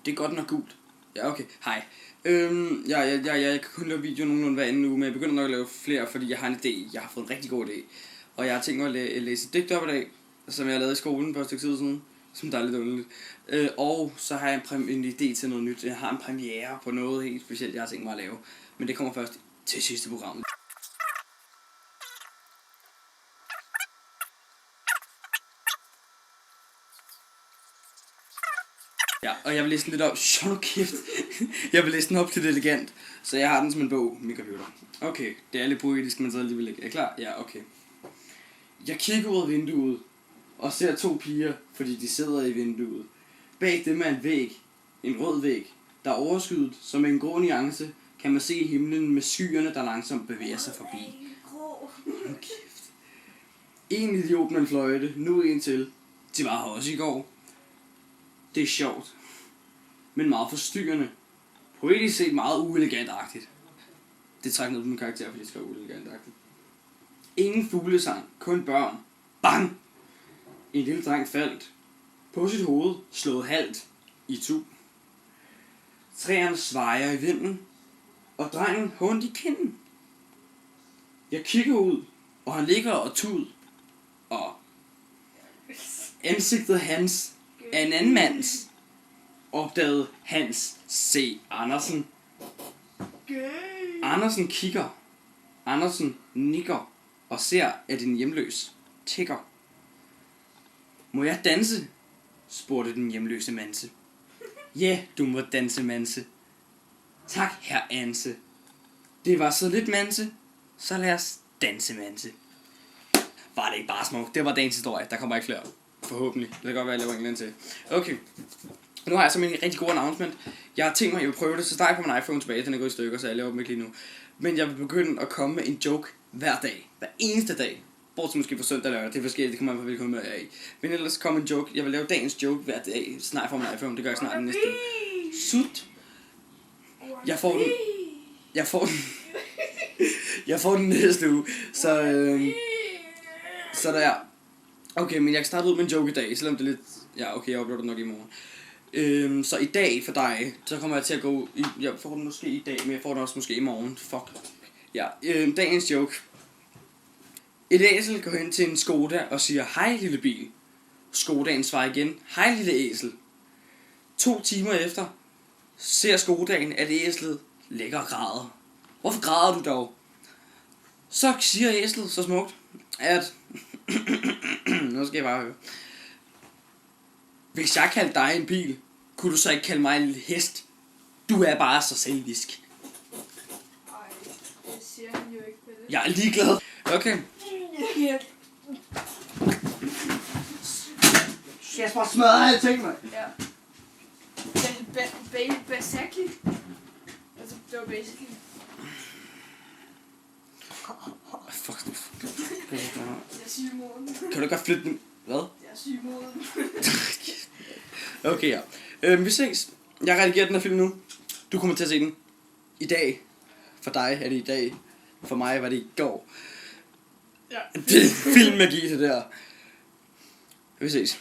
Det er godt nok gult. Ja, okay. Hej. Jeg kan kun lave video nogenlunde hver anden uge, men jeg begynder nok at lave flere, fordi jeg har en idé. Jeg har fået en rigtig god idé. Og jeg har tænkt mig at læse et digt op i dag, som jeg har lavet i skolen for et stykke tid siden, som der er lidt underligt. Og så har jeg en idé til noget nyt. Jeg har en premiere på noget helt specielt, jeg har tænkt mig at lave. Men det kommer først til sidste program. Ja, og jeg vil læse den lidt op. Shut up, kæft. Jeg vil læse den op til det elegant. Så jeg har den som en bog, min computer. Okay, det er lidt poetisk, men så alligevel ikke. Er I klar? Ja, okay. Jeg kigger ud af vinduet og ser to piger, fordi de sidder i vinduet. Bag dem er en væg, en rød væg, der er overskyet, som en grå nuance kan man se himlen med skyerne, der langsomt bevæger sig forbi. Kæft. En idiot med en fløjte, nu en til. De var her også i går. Det er sjovt, men meget forstyrrende. Poetisk set meget uelegant-agtigt. Det trækker ned på min karakter, fordi det skal være uelegant-agtigt. Ingen fuglesang, kun børn. Bang! En lille dreng faldt. På sit hoved slået halvt i tu. Træerne svejer i vinden, og drengen har ondt i kinden. Jeg kigger ud, og han ligger og tud, og ansigtet hans er en anden mands, opdagede Hans C. Andersen. Andersen kigger. Andersen nikker og ser, at en hjemløs tigger. Må jeg danse? Spurgte den hjemløse manse. Ja, du må danse, manse. Tak, herr Anse. Det var så lidt, manse. Så lad os danse, manse. Var det ikke bare smukt? Det var dagens historie. Der kommer ikke flere. Forhåbentlig. Det kan godt være, at jeg laver en til. Okay. Nu har jeg simpelthen en rigtig god announcement. Jeg har tænkt mig, at jeg vil prøve det. Så starter jeg på min iPhone tilbage. Den er gået i stykker, så jeg laver dem ikke lige nu. Men jeg vil begynde at komme med en joke hver dag. Hver eneste dag. Bortset måske på søndag eller lørdag. Det er forskelligt. Det kommer man på hvilken humør jeg er i. Men ellers kommer en joke. Jeg vil lave dagens joke hver dag. Snart fra min iPhone. Det gør jeg snart den næste. Sut. Jeg får den næste uge. Så der. Okay, men jeg kan starte ud med en joke i dag, selvom det er lidt... Ja, okay, jeg uploader nok i morgen. Så i dag for dig, så kommer jeg til at gå... Jeg får den måske i dag, men jeg får den også måske i morgen. Fuck. Ja, dagens joke. Et æsel går hen til en Skoda og siger, hej lille bil. Skodaen svarer igen, hej lille æsel. 2 timer efter ser Skodaen, at æslet ligger og græder. Hvorfor græder du dog? Så siger æslet så smukt, at... Nu skal jeg bare høre. Hvis jeg kaldte dig en bil, kunne du så ikke kalde mig en lille hest? Du er bare så selvisk. Ej, det siger han jo ikke på det. Jeg er ligeglad. Okay. Skal jeg bare smadre alting, mand? Ja. Basically. Altså, det var basically. Fuck. Jeg er syg i morgen. Kan du ikke godt flytte den? Hvad? Jeg er syg i morgen. Okay, ja. Vi ses. Jeg redigerer den her film nu. Du kommer til at se den i dag. For dig er det i dag. For mig var det i går. Ja. Det er filmmagi, det der. Vi ses.